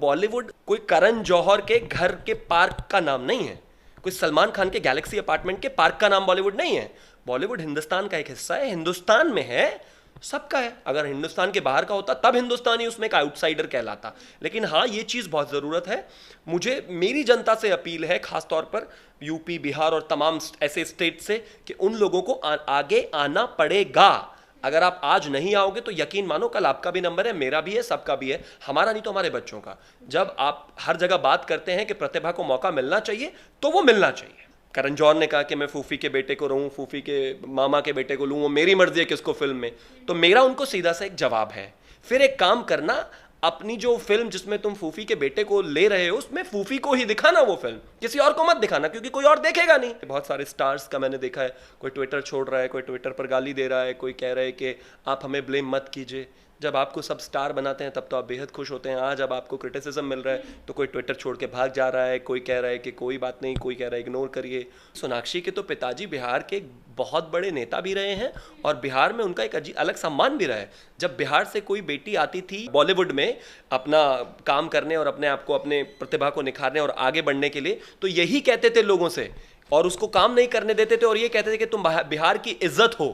बॉलीवुड कोई करण जौहर के घर के पार्क का नाम नहीं है, कोई सलमान खान के गैलेक्सी अपार्टमेंट के पार्क का नाम बॉलीवुड नहीं है। बॉलीवुड हिंदुस्तान का एक हिस्सा है, हिंदुस्तान में है, सबका है। अगर हिंदुस्तान के बाहर का होता तब हिंदुस्तानी उसमें एक आउटसाइडर कहलाता। लेकिन हाँ, ये चीज़ बहुत ज़रूरत है। मुझे मेरी जनता से अपील है, खासतौर पर यूपी, बिहार और तमाम ऐसे स्टेट से, कि उन लोगों को आगे आना पड़ेगा। अगर आप आज नहीं आओगे तो यकीन मानो कल आपका भी नंबर है, मेरा भी है, सबका भी है, हमारा नहीं तो हमारे बच्चों का। जब आप हर जगह बात करते हैं कि प्रतिभा को मौका मिलना चाहिए, तो वो मिलना चाहिए। करण जौहर ने कहा कि मैं फूफी के बेटे को रहूं, फूफी के मामा के बेटे को लूं, वो मेरी मर्जी है किसको फिल्म में। तो मेरा उनको सीधा सा एक जवाब है, फिर एक काम करना, अपनी जो फिल्म जिसमें तुम फूफी के बेटे को ले रहे हो उसमें फूफी को ही दिखाना, वो फिल्म किसी और को मत दिखाना, क्योंकि कोई और देखेगा नहीं। बहुत सारे स्टार्स का मैंने देखा है, कोई ट्विटर छोड़ रहा है, कोई ट्विटर पर गाली दे रहा है, कोई कह रहा है कि आप हमें ब्लेम मत कीजिए। जब आपको सब स्टार बनाते हैं तब तो आप बेहद खुश होते हैं। आज जब आपको क्रिटिसिज्म मिल रहा है तो कोई ट्विटर छोड़ के भाग जा रहा है, कोई कह रहा है कि कोई बात नहीं, कोई कह रहा है इग्नोर करिए। सोनाक्षी के तो पिताजी बिहार के बहुत बड़े नेता भी रहे हैं और बिहार में उनका एक अलग सम्मान भी रहा है। जब बिहार से कोई बेटी आती थी बॉलीवुड में अपना काम करने और अपने आप को, अपने प्रतिभा को निखारने और आगे बढ़ने के लिए, तो यही कहते थे लोगों से, और उसको काम नहीं करने देते थे और ये कहते थे कि तुम बिहार की इज्जत हो,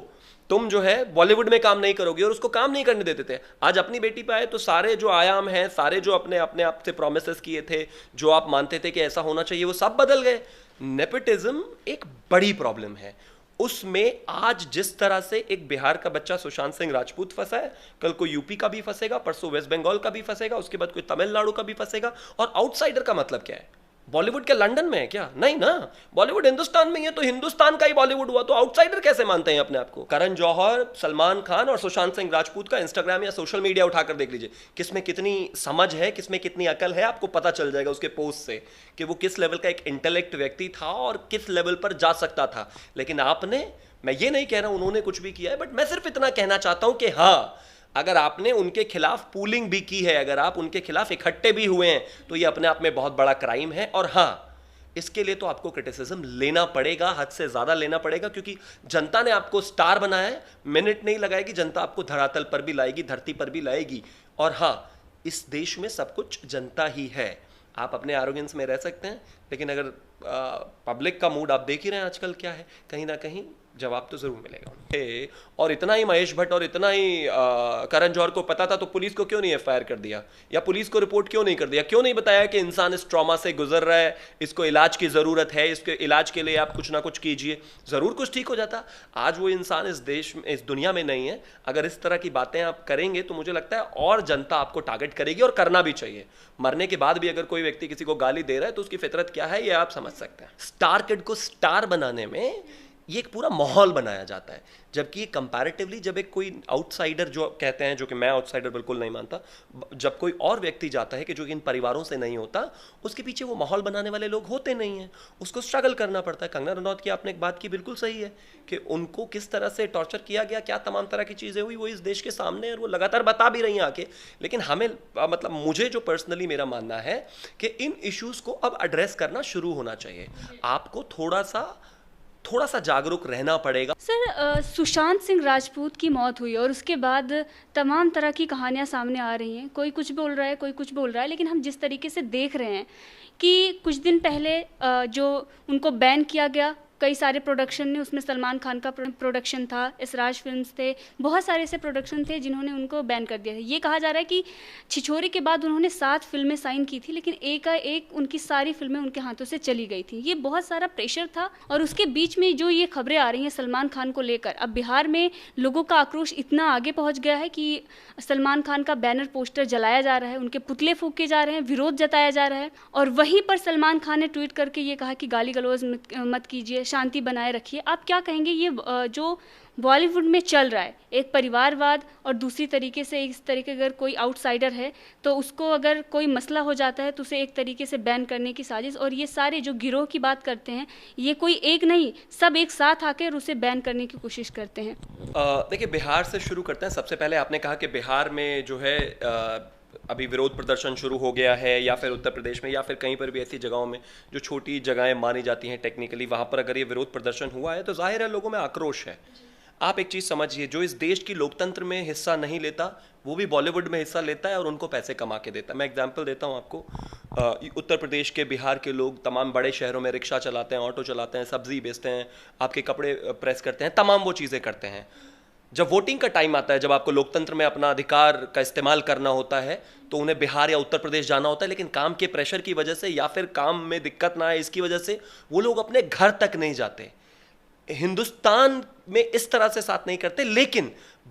तुम जो है बॉलीवुड में काम नहीं करोगे, और उसको काम नहीं करने देते थे। आज अपनी बेटी पे आए तो सारे जो आयाम हैं, सारे जो अपने अपने आप से प्रोमिसेस किए थे, जो आप मानते थे कि ऐसा होना चाहिए, वो सब बदल गए। नेपोटिज्म एक बड़ी प्रॉब्लम है। उसमें आज जिस तरह से एक बिहार का बच्चा सुशांत सिंह राजपूत फंसा है, कल को यूपी का भी फंसेगा, परसों वेस्ट बंगाल का भी फंसेगा, उसके बाद कोई तमिलनाडु का भी फंसेगा। और आउटसाइडर का मतलब क्या है? बॉलीवुड क्या लंदन में है क्या? नहीं ना, बॉलीवुड हिंदुस्तान में ही है, तो हिंदुस्तान का ही बॉलीवुड हुआ, तो आउटसाइडर कैसे मानते हैं अपने आप को? करण जौहर, सलमान खान और सुशांत सिंह राजपूत का इंस्टाग्राम या सोशल मीडिया उठाकर देख लीजिए, किसमें कितनी समझ है, किसमें कितनी अकल है, आपको पता चल जाएगा उसके पोस्ट से कि वो किस लेवल का एक इंटेलेक्ट व्यक्ति था और किस लेवल पर जा सकता था। लेकिन आपने, मैं ये नहीं कह रहा हूं उन्होंने कुछ भी किया है, बट मैं सिर्फ इतना कहना चाहता हूं कि हाँ, अगर आपने उनके खिलाफ पूलिंग भी की है, अगर आप उनके खिलाफ इकट्ठे भी हुए हैं, तो ये अपने आप में बहुत बड़ा क्राइम है। और हाँ, इसके लिए तो आपको क्रिटिसिज्म लेना पड़ेगा, हद से ज्यादा लेना पड़ेगा, क्योंकि जनता ने आपको स्टार बनाया है। मिनट नहीं लगाएगी, जनता आपको धरातल पर भी लाएगी, धरती पर भी लाएगी। और हाँ, इस देश में सब कुछ जनता ही है। आप अपने आरोगेंस में रह सकते हैं, लेकिन अगर पब्लिक का मूड आप देख ही रहे हैं आजकल क्या है, कहीं ना कहीं जवाब तो जरूर मिलेगा। और इतना ही महेश भट्ट और इतना ही करण जौहर को पता था, तो पुलिस को क्यों नहीं एफआईआर कर दिया, या पुलिस को रिपोर्ट क्यों नहीं कर दिया? क्यों नहीं बताया कि इंसान इस ट्रॉमा से गुजर रहा है, इसको इलाज की जरूरत है, इसके इलाज के लिए आप कुछ ना कुछ कीजिए, जरूर कुछ ठीक हो जाता। आज वो इंसान इस देश में, इस दुनिया में नहीं है। अगर इस तरह की बातें आप करेंगे तो मुझे लगता है और जनता आपको टारगेट करेगी, और करना भी चाहिए। मरने के बाद भी अगर कोई व्यक्ति किसी को गाली दे रहा है तो उसकी फितरत क्या है, ये आप समझ सकते हैं। स्टार किड को स्टार बनाने में ये एक पूरा माहौल बनाया जाता है, जबकि ये कंपैरेटिवली जब एक कोई आउटसाइडर, जो कहते हैं, जो कि मैं आउटसाइडर बिल्कुल नहीं मानता, जब कोई और व्यक्ति जाता है कि जो कि इन परिवारों से नहीं होता, उसके पीछे वो माहौल बनाने वाले लोग होते नहीं हैं, उसको स्ट्रगल करना पड़ता है। कंगना रनौत की आपने एक बात की बिल्कुल सही है कि उनको किस तरह से टॉर्चर किया गया, क्या तमाम तरह की चीज़ें हुई, वो इस देश के सामने, और वो लगातार बता भी रही हैं आके। लेकिन हमें, मतलब मुझे जो पर्सनली मेरा मानना है कि इन इश्यूज़ को अब एड्रेस करना शुरू होना चाहिए। आपको थोड़ा सा जागरूक रहना पड़ेगा। सर, सुशांत सिंह राजपूत की मौत हुई और उसके बाद तमाम तरह की कहानियां सामने आ रही हैं। कोई कुछ बोल रहा है, कोई कुछ बोल रहा है, लेकिन हम जिस तरीके से देख रहे हैं कि कुछ दिन पहले जो उनको बैन किया गया, कई सारे प्रोडक्शन ने, उसमें सलमान खान का प्रोडक्शन था, इसराज फिल्म्स थे, बहुत सारे ऐसे प्रोडक्शन थे जिन्होंने उनको बैन कर दिया था। ये कहा जा रहा है कि छिछोरे के बाद उन्होंने 7 फिल्में साइन की थी, लेकिन एक उनकी सारी फिल्में उनके हाथों से चली गई थी। ये बहुत सारा प्रेशर था, और उसके बीच में जो ये खबरें आ रही हैं सलमान खान को लेकर, अब बिहार में लोगों का आक्रोश इतना आगे पहुँच गया है कि सलमान खान का बैनर पोस्टर जलाया जा रहा है, उनके पुतले फूके जा रहे हैं, विरोध जताया जा रहा है। और वहीं पर सलमान खान ने ट्वीट करके ये कहा कि गाली गलौज मत कीजिए, शांति बनाए रखिए। आप क्या कहेंगे, ये जो बॉलीवुड में चल रहा है, एक परिवारवाद, और दूसरी तरीके से इस तरीके अगर कोई आउटसाइडर है तो उसको अगर कोई मसला हो जाता है तो उसे एक तरीके से बैन करने की साजिश, और ये सारे जो गिरोह की बात करते हैं, ये कोई एक नहीं, सब एक साथ आकर उसे बैन करने की कोशिश करते हैं। देखिए, बिहार से शुरू करते हैं। सबसे पहले आपने कहा कि बिहार में जो है अभी विरोध प्रदर्शन शुरू हो गया है, या फिर उत्तर प्रदेश में, या फिर कहीं पर भी ऐसी जगहों में जो छोटी जगहें मानी जाती हैं टेक्निकली, वहाँ पर अगर ये विरोध प्रदर्शन हुआ है तो जाहिर है लोगों में आक्रोश है। आप एक चीज समझिए, जो इस देश की लोकतंत्र में हिस्सा नहीं लेता वो भी बॉलीवुड में हिस्सा लेता है और उनको पैसे कमा के देता है। मैं एग्जांपल देता हूँ आपको। उत्तर प्रदेश के, बिहार के लोग तमाम बड़े शहरों में रिक्शा चलाते हैं, ऑटो चलाते हैं, सब्जी बेचते हैं, आपके कपड़े प्रेस करते हैं, तमाम वो चीज़ें करते हैं। जब वोटिंग का टाइम आता है, जब आपको लोकतंत्र में अपना अधिकार का इस्तेमाल करना होता है, तो उन्हें बिहार या उत्तर प्रदेश जाना होता है, लेकिन काम के प्रेशर की वजह से या फिर काम में दिक्कत ना आए इसकी वजह से वो लोग अपने घर तक नहीं जाते। हिंदुस्तान में इस तरह से साथ नहीं करते, लेकिन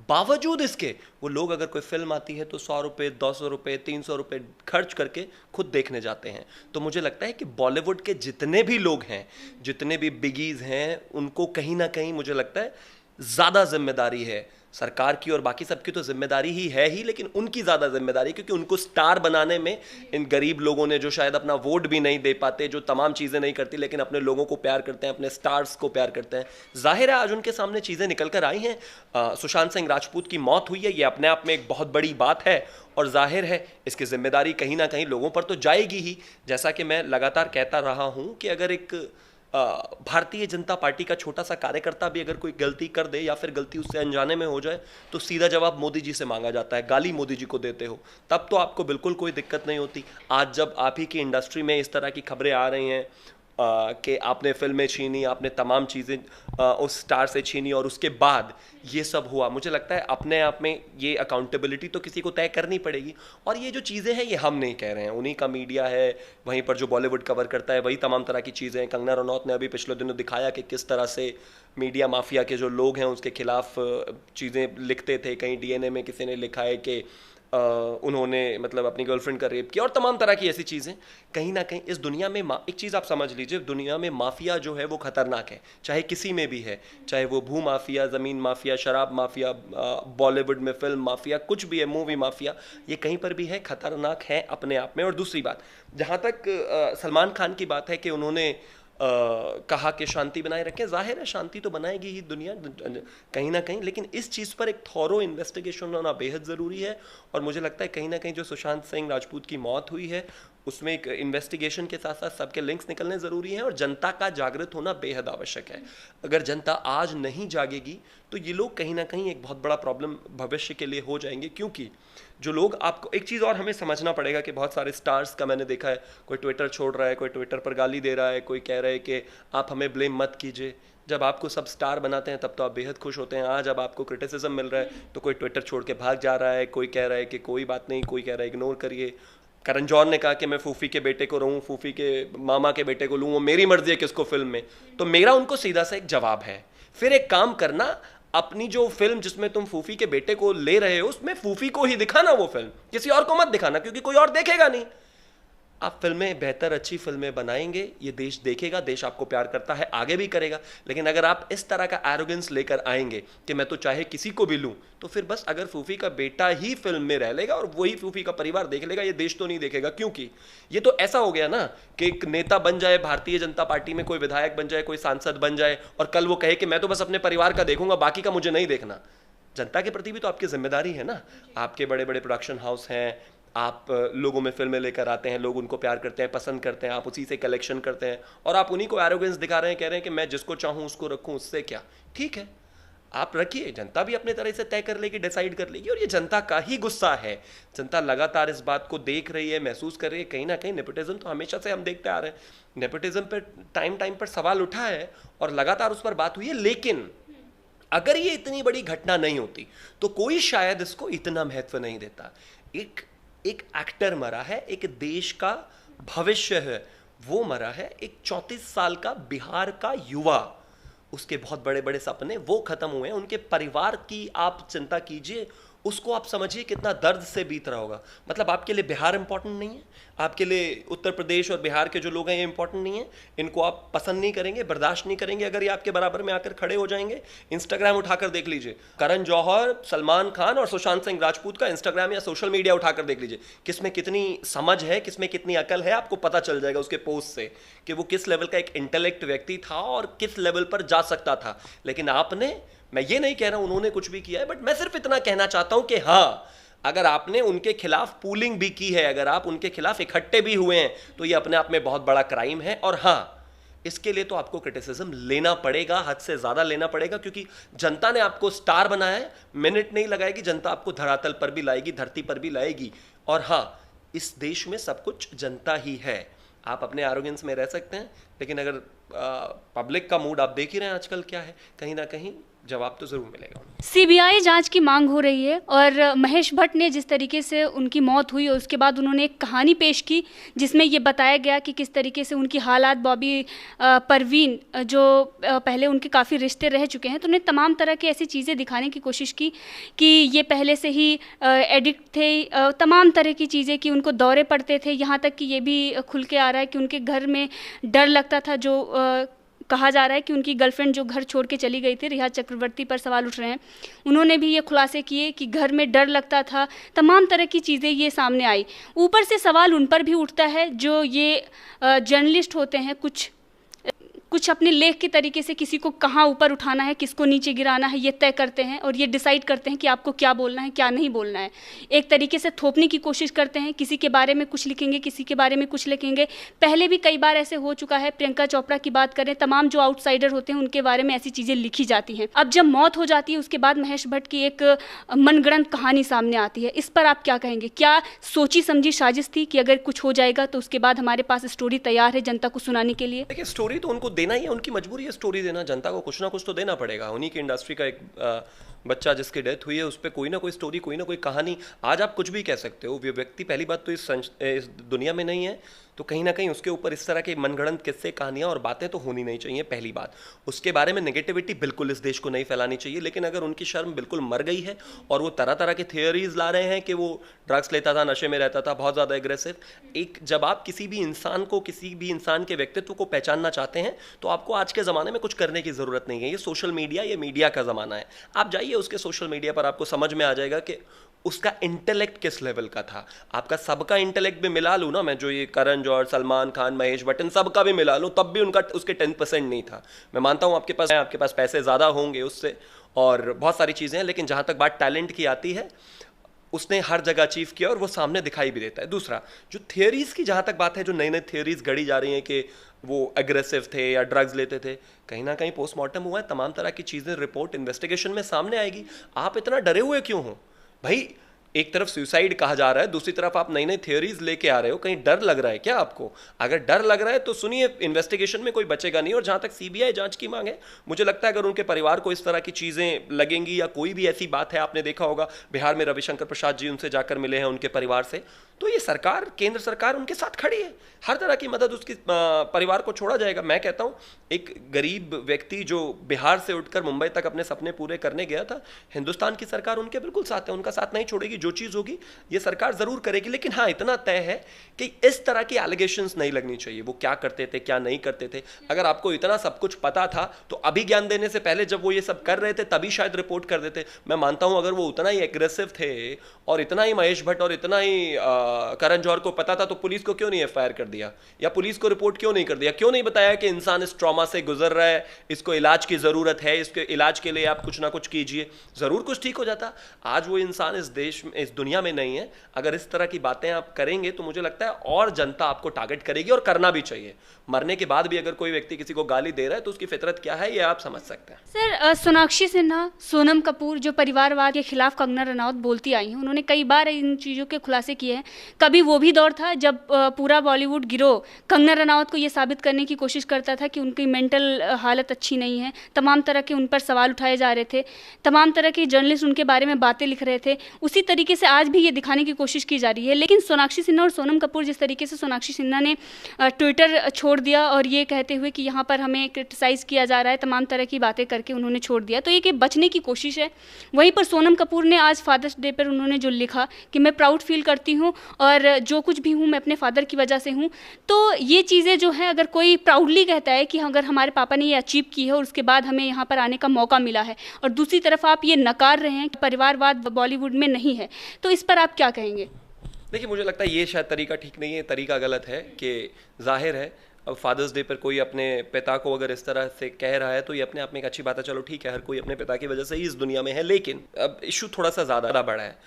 बावजूद इसके वो लोग, अगर कोई फिल्म आती है तो 100 रुपये, 200 रुपये, 300 रुपये खर्च करके खुद देखने जाते हैं। तो मुझे लगता है कि बॉलीवुड के जितने भी लोग हैं, जितने भी बिगीज हैं, उनको कहीं ना कहीं मुझे लगता है ज़्यादा जिम्मेदारी है। सरकार की और बाकी सबकी तो जिम्मेदारी ही है ही, लेकिन उनकी ज़्यादा जिम्मेदारी, क्योंकि उनको स्टार बनाने में इन गरीब लोगों ने, जो शायद अपना वोट भी नहीं दे पाते, जो तमाम चीज़ें नहीं करती, लेकिन अपने लोगों को प्यार करते हैं, अपने स्टार्स को प्यार करते हैं, जाहिर है आज उनके सामने चीज़ें निकल कर आई हैं। सुशांत सिंह राजपूत की मौत हुई है, ये अपने आप में एक बहुत बड़ी बात है, और जाहिर है इसकी जिम्मेदारी कहीं ना कहीं लोगों पर तो जाएगी ही। जैसा कि मैं लगातार कहता रहा हूँ कि अगर एक भारतीय जनता पार्टी का छोटा सा कार्यकर्ता भी अगर कोई गलती कर दे या फिर गलती उससे अनजाने में हो जाए, तो सीधा जवाब मोदी जी से मांगा जाता है, गाली मोदी जी को देते हो, तब तो आपको बिल्कुल कोई दिक्कत नहीं होती। आज जब आप ही की इंडस्ट्री में इस तरह की खबरें आ रही हैं कि आपने फिल्में छीनी, आपने तमाम चीज़ें उस स्टार से छीनी, और उसके बाद ये सब हुआ, मुझे लगता है अपने आप में ये अकाउंटेबिलिटी तो किसी को तय करनी पड़ेगी। और ये जो चीज़ें हैं ये हम नहीं कह रहे हैं, उन्हीं का मीडिया है, वहीं पर जो बॉलीवुड कवर करता है वही तमाम तरह की चीज़ें हैं। कंगना रनौत ने अभी पिछले दिनों दिखाया कि किस तरह से मीडिया माफिया के जो लोग हैं उसके खिलाफ चीज़ें लिखते थे। कहीं डीएनए में किसी ने लिखा है कि उन्होंने मतलब अपनी गर्लफ्रेंड का रेप किया, और तमाम तरह की ऐसी चीज़ें। कहीं ना कहीं इस दुनिया में एक चीज़ आप समझ लीजिए, दुनिया में माफिया जो है वो खतरनाक है, चाहे किसी में भी है, चाहे वो भू माफिया, ज़मीन माफिया, शराब माफिया, बॉलीवुड में फिल्म माफिया, कुछ भी है, मूवी माफिया, ये कहीं पर भी है, खतरनाक है अपने आप में। और दूसरी बात, जहाँ तक सलमान खान की बात है कि उन्होंने कहा कि शांति बनाए रखें, जाहिर है शांति तो बनाएगी ही दुनिया कहीं ना कहीं, लेकिन इस चीज़ पर एक थॉरो इन्वेस्टिगेशन होना बेहद ज़रूरी है। और मुझे लगता है कहीं ना कहीं जो सुशांत सिंह राजपूत की मौत हुई है उसमें एक इन्वेस्टिगेशन के साथ साथ सबके लिंक्स निकलने ज़रूरी हैं, और जनता का जागृत होना बेहद आवश्यक है। अगर जनता आज नहीं जागेगी तो ये लोग कहीं ना कहीं एक बहुत बड़ा प्रॉब्लम भविष्य के लिए हो जाएंगे। क्योंकि जो लोग, आपको एक चीज़ और हमें समझना पड़ेगा कि बहुत सारे स्टार्स का मैंने देखा है, कोई ट्विटर छोड़ रहा है, कोई ट्विटर पर गाली दे रहा है, कोई कह रहा है कि आप हमें ब्लेम मत कीजिए। जब आपको सब स्टार बनाते हैं तब तो आप बेहद खुश होते हैं। आज जब आपको क्रिटिसिज्म मिल रहा है तो कोई ट्विटर छोड़ के भाग जा रहा है, कोई कह रहा है कि कोई बात नहीं, कोई कह रहा है इग्नोर करिए। करण जौहर ने कहा कि मैं फूफी के बेटे को रहूं, फूफी के मामा के बेटे को लूं, वो मेरी मर्जी है किसको फिल्म में। तो मेरा उनको सीधा सा एक जवाब है, फिर एक काम करना, अपनी जो फिल्म जिसमें तुम फूफी के बेटे को ले रहे हो उसमें फूफी को ही दिखाना, वो फिल्म किसी और को मत दिखाना, क्योंकि कोई और देखेगा नहीं। आप फिल्में बेहतर, अच्छी फिल्में बनाएंगे, ये देश देखेगा, देश आपको प्यार करता है, आगे भी करेगा। लेकिन अगर आप इस तरह का एरोगेंस लेकर आएंगे कि मैं तो चाहे किसी को भी लूं, तो फिर बस अगर फूफी का बेटा ही फिल्म में रह लेगा और वही फूफी का परिवार देख लेगा, ये देश तो नहीं देखेगा। क्योंकि ये तो ऐसा हो गया ना कि एक नेता बन जाए भारतीय जनता पार्टी में, कोई विधायक बन जाए, कोई सांसद बन जाए, और कल वो कहे कि मैं तो बस अपने परिवार का देखूंगा, बाकी का मुझे नहीं देखना। जनता के प्रति भी तो आपकी जिम्मेदारी है ना। आपके बड़े बड़े प्रोडक्शन हाउस हैं, आप लोगों में फिल्में लेकर आते हैं, लोग उनको प्यार करते हैं, पसंद करते हैं, आप उसी से कलेक्शन करते हैं, और आप उन्हीं को एरोगेंस दिखा रहे हैं, कह रहे हैं कि मैं जिसको चाहूँ उसको रखूँ, उससे क्या। ठीक है, आप रखिए, जनता भी अपने तरह से तय कर लेगी, डिसाइड कर लेगी। और ये जनता का ही गुस्सा है, जनता लगातार इस बात को देख रही है, महसूस कर रही है। कहीं ना कहीं नेपोटिज्म तो हमेशा से हम देखते आ रहे हैं, नेपोटिज्म पर टाइम टाइम पर सवाल उठा है और लगातार उस पर बात हुई है। लेकिन अगर ये इतनी बड़ी घटना नहीं होती तो कोई शायद इसको इतना महत्व नहीं देता। एक एक्टर मरा है, एक देश का भविष्य है वो मरा है, एक 34 साल का बिहार का युवा, उसके बहुत बड़े बड़े सपने वो खत्म हुए हैं। उनके परिवार की आप चिंता कीजिए, उसको आप समझिए कितना दर्द से बीत रहा होगा। मतलब आपके लिए बिहार इंपॉर्टेंट नहीं है, आपके लिए उत्तर प्रदेश और बिहार के जो लोग हैं ये इंपॉर्टेंट नहीं है, इनको आप पसंद नहीं करेंगे, बर्दाश्त नहीं करेंगे अगर ये आपके बराबर में आकर खड़े हो जाएंगे। इंस्टाग्राम उठाकर देख लीजिए, करण जौहर, सलमान खान और सुशांत सिंह राजपूत का इंस्टाग्राम या सोशल मीडिया उठाकर देख लीजिए, किसमें कितनी समझ है, किसमें कितनी अकल है, आपको पता चल जाएगा उसके पोस्ट से कि वो किस लेवल का एक इंटेलेक्ट व्यक्ति था और किस लेवल पर जा सकता था। लेकिन आपने, मैं ये नहीं कह रहा हूं उन्होंने कुछ भी किया है, बट मैं सिर्फ इतना कहना चाहता हूं कि हाँ, अगर आपने उनके खिलाफ पूलिंग भी की है, अगर आप उनके खिलाफ इकट्ठे भी हुए हैं, तो ये अपने आप में बहुत बड़ा क्राइम है। और हाँ, इसके लिए तो आपको क्रिटिसिज्म लेना पड़ेगा, हद से ज़्यादा लेना पड़ेगा, क्योंकि जनता ने आपको स्टार बनाया है। मिनट नहीं लगाएगी, जनता आपको धरातल पर भी लाएगी, धरती पर भी लाएगी। और हाँ, इस देश में सब कुछ जनता ही है। आप अपने आरोगेंस में रह सकते हैं, लेकिन अगर पब्लिक का मूड आप देख ही रहे हैं आजकल क्या है, कहीं ना कहीं जवाब तो जरूर मिलेगा। सीबीआई जांच की मांग हो रही है और महेश भट्ट ने जिस तरीके से उनकी मौत हुई और उसके बाद उन्होंने एक कहानी पेश की जिसमें ये बताया गया कि किस तरीके से उनकी हालात, बॉबी परवीन जो पहले उनके काफ़ी रिश्ते रह चुके हैं, तो उन्हें तमाम तरह की ऐसी चीज़ें दिखाने की कोशिश की कि ये पहले से ही एडिक्ट थे, तमाम तरह की चीज़ें कि उनको दौरे पड़ते थे। यहाँ तक कि ये भी खुल के आ रहा है कि उनके घर में डर लगता था। जो कहा जा रहा है कि उनकी गर्लफ्रेंड जो घर छोड़ के चली गई थी, रिया चक्रवर्ती पर सवाल उठ रहे हैं, उन्होंने भी ये खुलासे किए कि घर में डर लगता था। तमाम तरह की चीज़ें ये सामने आई। ऊपर से सवाल उन पर भी उठता है जो ये जर्नलिस्ट होते हैं, कुछ अपने लेख के तरीके से किसी को कहाँ ऊपर उठाना है, किसको नीचे गिराना है, ये तय करते हैं और ये डिसाइड करते हैं कि आपको क्या बोलना है, क्या नहीं बोलना है। एक तरीके से थोपने की कोशिश करते हैं, किसी के बारे में कुछ लिखेंगे, किसी के बारे में कुछ लिखेंगे। पहले भी कई बार ऐसे हो चुका है, प्रियंका चोपड़ा की बात करें, तमाम जो आउटसाइडर होते हैं उनके बारे में ऐसी चीज़ें लिखी जाती हैं। अब जब मौत हो जाती है उसके बाद महेश भट्ट की एक मनगढ़ंत कहानी सामने आती है। इस पर आप क्या कहेंगे? क्या सोची समझी साजिश थी कि अगर कुछ हो जाएगा तो उसके बाद हमारे पास स्टोरी तैयार है जनता को सुनाने के लिए? देखिए, स्टोरी तो उनको देना ही है, उनकी मजबूरी है स्टोरी देना। जनता को कुछ ना कुछ तो देना पड़ेगा। उन्हीं की इंडस्ट्री का एक बच्चा जिसकी डेथ हुई है, उस पर कोई ना कोई स्टोरी, कोई ना कोई कहानी। आज आप कुछ भी कह सकते हो, वो व्यक्ति पहली बात तो इस दुनिया में नहीं है, तो कहीं ना कहीं उसके ऊपर इस तरह के मनगढ़ंत किस्से, कहानियां और बातें तो होनी नहीं चाहिए। पहली बात, उसके बारे में नेगेटिविटी बिल्कुल इस देश को नहीं फैलानी चाहिए। लेकिन अगर उनकी शर्म बिल्कुल मर गई है और वो तरह तरह के थियोरीज ला रहे हैं कि वो ड्रग्स लेता था, नशे में रहता था, बहुत ज़्यादा एग्रेसिव, जब आप किसी भी इंसान को, किसी भी इंसान के व्यक्तित्व को पहचानना चाहते हैं तो आपको आज के ज़माने में कुछ करने की ज़रूरत नहीं है। ये सोशल मीडिया, ये मीडिया का ज़माना है। आप जाइए उसके सोशल मीडिया पर, आपको समझ में आ जाएगा कि उसका इंटेलेक्ट किस लेवल का था। आपका सबका इंटेलेक्ट भी मिला लूँ ना मैं, जो ये करण जौहर, सलमान खान, महेश भट्ट, इन सबका भी मिला लूँ, तब भी उनका उसके 10% नहीं था। मैं मानता हूँ आपके पास पैसे ज़्यादा होंगे उससे और बहुत सारी चीज़ें हैं, लेकिन जहाँ तक बात टैलेंट की आती है, उसने हर जगह अचीव किया और वो सामने दिखाई भी देता है। दूसरा, जो थियोरीज की जहाँ तक बात है, जो नई नई थियोरीज गढ़ी जा रही हैं कि वो एग्रेसिव थे या ड्रग्स लेते थे, कहीं ना कहीं पोस्टमार्टम हुआ है, तमाम तरह की चीज़ें रिपोर्ट इन्वेस्टिगेशन में सामने आएगी। आप इतना डरे हुए क्यों हो भाई? एक तरफ सुसाइड कहा जा रहा है, दूसरी तरफ आप नई नई थियोरीज लेके आ रहे हो। कहीं डर लग रहा है क्या आपको? अगर डर लग रहा है तो सुनिए, इन्वेस्टिगेशन में कोई बचेगा नहीं। और जहां तक सीबीआई जांच की मांग है, मुझे लगता है अगर उनके परिवार को इस तरह की चीजें लगेंगी या कोई भी ऐसी बात है, आपने देखा होगा बिहार में रविशंकर प्रसाद जी उनसे जाकर मिले हैं उनके परिवार से, तो ये सरकार, केंद्र सरकार उनके साथ खड़ी है। हर तरह की मदद उसके परिवार को छोड़ा जाएगा। मैं कहता हूँ, एक गरीब व्यक्ति जो बिहार से उठकर मुंबई तक अपने सपने पूरे करने गया था, हिंदुस्तान की सरकार उनके बिल्कुल साथ है, उनका साथ नहीं छोड़ेगी। जो चीज़ होगी ये सरकार ज़रूर करेगी। लेकिन हाँ, इतना तय है कि इस तरह की एलिगेशंस नहीं लगनी चाहिए। वो क्या करते थे, क्या नहीं करते थे, अगर आपको इतना सब कुछ पता था तो अभी ज्ञान देने से पहले जब वो ये सब कर रहे थे तभी शायद रिपोर्ट कर देते। मैं मानता हूँ अगर वो उतना ही एग्रेसिव थे और इतना ही महेश भट्ट और इतना ही करण जौहर को पता था, तो पुलिस को क्यों नहीं एफआईआर कर दिया या पुलिस को रिपोर्ट क्यों नहीं कर दिया? क्यों नहीं बताया कि इंसान इस ट्रॉमा से गुजर रहा है, इसको इलाज की ज़रूरत है, इसके इलाज के लिए आप कुछ ना कुछ कीजिए, ज़रूर कुछ ठीक हो जाता। आज वो इंसान इस देश में, इस दुनिया में नहीं है। अगर इस तरह की बातें आप करेंगे तो मुझे लगता है और जनता आपको टारगेट करेगी, और करना भी चाहिए। मरने के बाद भी अगर कोई व्यक्ति किसी को गाली दे रहा है तो उसकी फितरत क्या है, ये आप समझ सकते हैं। सर, सोनाक्षी सिन्हा, सोनम कपूर जो परिवारवाद के खिलाफ कंगना रनौत बोलती आई हैं, उन्होंने कई बार इन चीज़ों के खुलासे किए हैं। कभी वो भी दौर था जब पूरा बॉलीवुड गिरोह कंगना रनौत को ये साबित करने की कोशिश करता था कि उनकी मेंटल हालत अच्छी नहीं है। तमाम तरह के उन पर सवाल उठाए जा रहे थे, तमाम तरह के जर्नलिस्ट उनके बारे में बातें लिख रहे थे। उसी तरीके से आज भी ये दिखाने की कोशिश की जा रही है। लेकिन सोनाक्षी सिन्हा और सोनम कपूर, जिस तरीके से सोनाक्षी सिन्हा ने ट्विटर छोड़ दिया और ये कहते हुए कि यहाँ पर हमें क्रिटिसाइज़ किया जा रहा है, तमाम तरह की बातें करके उन्होंने छोड़ दिया, तो ये बचने की कोशिश है। वहीं पर सोनम कपूर ने आज फादर्स डे पर उन्होंने जो लिखा कि मैं प्राउड फील करती हूँ और जो कुछ भी हूँ मैं अपने फादर की वजह से हूँ। तो ये चीज़ें जो हैं, अगर कोई प्राउडली कहता है कि अगर हमारे पापा ने ये अचीव की है और उसके बाद हमें यहाँ पर आने का मौका मिला है, और दूसरी तरफ आप ये नकार रहे हैं कि परिवारवाद बॉलीवुड में नहीं है, तो इस पर आप क्या कहेंगे? देखिए, मुझे लगता है ये शायद तरीका ठीक नहीं है, तरीका गलत है कि जाहिर है अब फादर्स डे पर कोई अपने पिता को अगर इस तरह से कह रहा है तो ये अपने आप में एक अच्छी बात है, चलो ठीक है, हर कोई अपने पिता की वजह से ही इस दुनिया में है। लेकिन अब इशू थोड़ा सा ज़्यादा बड़ा है।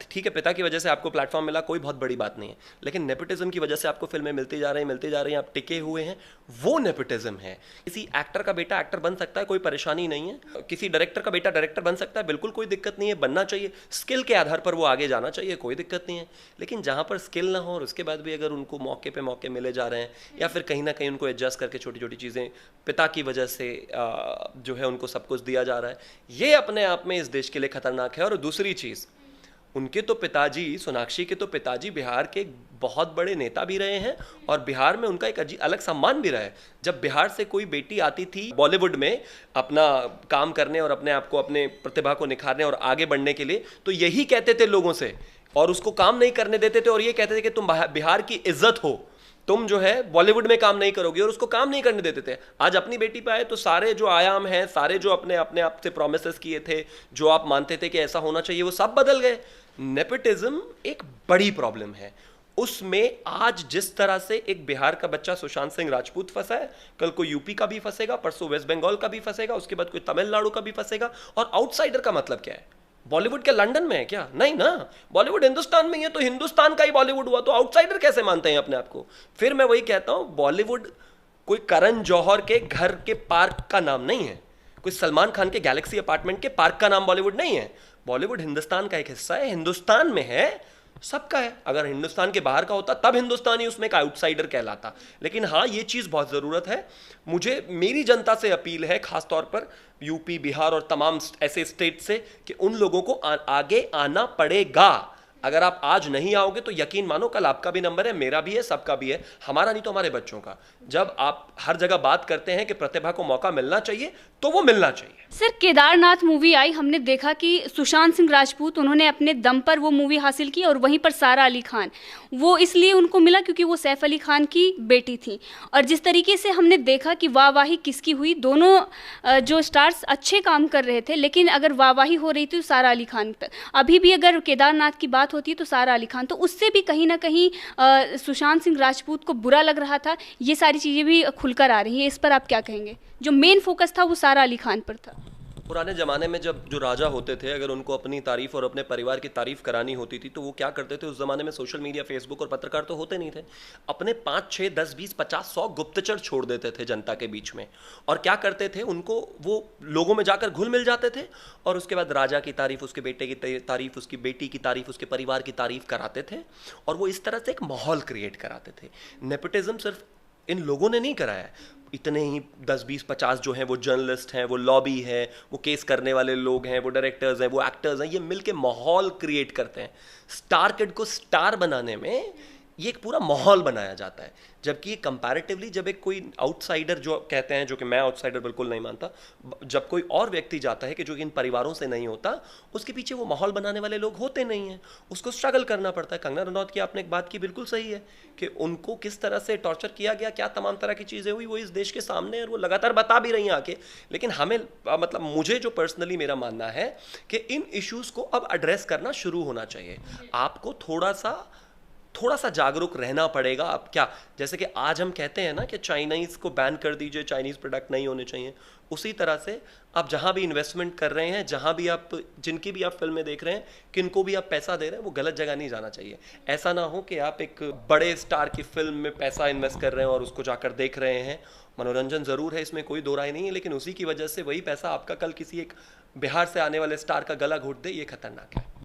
ठीक है, पिता की वजह से आपको प्लेटफॉर्म मिला, कोई बहुत बड़ी बात नहीं है, लेकिन नेपोटिज्म की वजह से आपको फिल्में मिलती जा रही हैं, आप टिके हुए हैं, वो नेपोटिज्म है। किसी एक्टर का बेटा एक्टर बन सकता है, कोई परेशानी नहीं है। किसी डायरेक्टर का बेटा डायरेक्टर बन सकता है, बिल्कुल कोई दिक्कत नहीं है, बनना चाहिए। स्किल के आधार पर वो आगे जाना चाहिए, कोई दिक्कत नहीं है। लेकिन जहाँ पर स्किल ना हो और उसके बाद भी अगर उनको मौके पे मौके मिले जा रहे हैं, या फिर कहीं ना कहीं उनको एडजस्ट करके छोटी छोटी चीज़ें पिता की वजह से जो है उनको सब कुछ दिया जा रहा है, ये अपने आप में इस देश के लिए खतरनाक है। और दूसरी चीज़, उनके तो पिताजी, सोनाक्षी के तो पिताजी बिहार के बहुत बड़े नेता भी रहे हैं और बिहार में उनका एक अलग सम्मान भी रहा है। जब बिहार से कोई बेटी आती थी बॉलीवुड में अपना काम करने और अपने आप को, अपने प्रतिभा को निखारने और आगे बढ़ने के लिए, तो यही कहते थे लोगों से, और उसको काम नहीं करने देते थे और ये कहते थे कि तुम बिहार की इज्जत हो, तुम जो है बॉलीवुड में काम नहीं करोगे, और उसको काम नहीं करने देते थे। आज अपनी बेटी पे आए तो सारे जो आयाम हैं, सारे जो अपने अपने आप से प्रोमिसेस किए थे, जो आप मानते थे कि ऐसा होना चाहिए, वो सब बदल गए। नेपोटिज्म एक बड़ी प्रॉब्लम है। उसमें आज जिस तरह से एक बिहार का बच्चा सुशांत सिंह राजपूत फंसा है, कल को यूपी का भी फंसेगा, परसों वेस्ट बंगाल का भी फंसेगा, उसके बाद कोई तमिलनाडु का भी फंसेगा। और आउटसाइडर का मतलब क्या है? बॉलीवुड के लंदन में है क्या? नहीं ना, बॉलीवुड हिंदुस्तान में ही है, तो हिंदुस्तान का ही बॉलीवुड हुआ, तो आउटसाइडर कैसे मानते हैं अपने आप को? फिर मैं वही कहता हूं, बॉलीवुड कोई करण जौहर के घर के पार्क का नाम नहीं है, कोई सलमान खान के गैलेक्सी अपार्टमेंट के पार्क का नाम बॉलीवुड नहीं है। बॉलीवुड हिंदुस्तान का एक हिस्सा है, हिंदुस्तान में है, सबका है। अगर हिंदुस्तान के बाहर का होता तब हिंदुस्तानी उसमें एक आउटसाइडर कहलाता। लेकिन हाँ, ये चीज़ बहुत ज़रूरत है। मुझे, मेरी जनता से अपील है, खासतौर पर यूपी, बिहार और तमाम ऐसे स्टेट से, कि उन लोगों को आगे आना पड़ेगा। अगर आप आज नहीं आओगे तो यकीन मानो कल आपका भी नंबर है, मेरा भी है, सबका भी है, हमारा नहीं तो हमारे बच्चों का। जब आप हर जगह बात करते हैं कि प्रतिभा को मौका मिलना चाहिए, तो वो मिलना चाहिए। सर, केदारनाथ मूवी आई, हमने देखा कि सुशांत सिंह राजपूत, उन्होंने अपने दम पर वो मूवी हासिल की, और वहीं पर सारा अली खान, वो इसलिए उनको मिला क्योंकि वो सैफ अली खान की बेटी थी। और जिस तरीके से हमने देखा कि वाहवाही किसकी हुई, दोनों जो स्टार्स अच्छे काम कर रहे थे, लेकिन अगर वाहवाही हो रही थी तो सारा अली खान पर। अभी भी अगर केदारनाथ की बात होती है तो सारा अली खान, तो उससे भी कहीं ना कहीं सुशांत सिंह राजपूत को बुरा लग रहा था। ये सारी चीज़ें भी खुलकर आ रही हैं, इस पर आप क्या कहेंगे? जो मेन फोकस था वो सारा अली खान पर था। पुराने ज़माने में जब जो राजा होते थे, अगर उनको अपनी तारीफ और अपने परिवार की तारीफ करानी होती थी तो वो क्या करते थे? उस ज़माने में सोशल मीडिया, फेसबुक और पत्रकार तो होते नहीं थे। अपने 5, 6, 10, 20, 50, 100 गुप्तचर छोड़ देते थे जनता के बीच में, और क्या करते थे? उनको वो लोगों में जाकर घुल मिल जाते थे, और उसके बाद राजा की तारीफ, उसके बेटे की तारीफ, उसकी बेटी की तारीफ, उसके परिवार की तारीफ कराते थे, और वो इस तरह से एक माहौल क्रिएट कराते थे। नेपोटिज्म सिर्फ इन लोगों ने नहीं कराया है, इतने ही 10, 20, 50 जो हैं, वो जर्नलिस्ट हैं, वो लॉबी है, वो केस करने वाले लोग हैं, वो डायरेक्टर्स हैं, वो एक्टर्स हैं, ये मिलके माहौल क्रिएट करते हैं। स्टार किड को स्टार बनाने में ये एक पूरा माहौल बनाया जाता है। जबकि कंपैरेटिवली जब एक कोई आउटसाइडर, जो कहते हैं, जो कि मैं आउटसाइडर बिल्कुल नहीं मानता, जब कोई और व्यक्ति जाता है कि जो कि इन परिवारों से नहीं होता, उसके पीछे वो माहौल बनाने वाले लोग होते नहीं हैं, उसको स्ट्रगल करना पड़ता है। कंगना रनौत की आपने एक बात की, बिल्कुल सही है कि उनको किस तरह से टॉर्चर किया गया, क्या तमाम तरह की चीज़ें हुई, वो इस देश के सामने है और वो लगातार बता भी रही हैं आके। लेकिन हमें, मतलब मुझे जो पर्सनली मेरा मानना है कि इन इश्यूज़ को अब एड्रेस करना शुरू होना चाहिए। आपको थोड़ा सा जागरूक रहना पड़ेगा। आप क्या, जैसे कि आज हम कहते हैं ना कि चाइनीज़ को बैन कर दीजिए, चाइनीज़ प्रोडक्ट नहीं होने चाहिए, उसी तरह से आप जहाँ भी इन्वेस्टमेंट कर रहे हैं, जहाँ भी आप, जिनकी भी आप फिल्में देख रहे हैं, किनको भी आप पैसा दे रहे हैं, वो गलत जगह नहीं जाना चाहिए। ऐसा ना हो कि आप एक बड़े स्टार की फिल्म में पैसा इन्वेस्ट कर रहे हैं और उसको जाकर देख रहे हैं। मनोरंजन ज़रूर है, इसमें कोई दो राय नहीं है, लेकिन उसी की वजह से वही पैसा आपका कल किसी एक बिहार से आने वाले स्टार का गला घोट दे, ये खतरनाक है।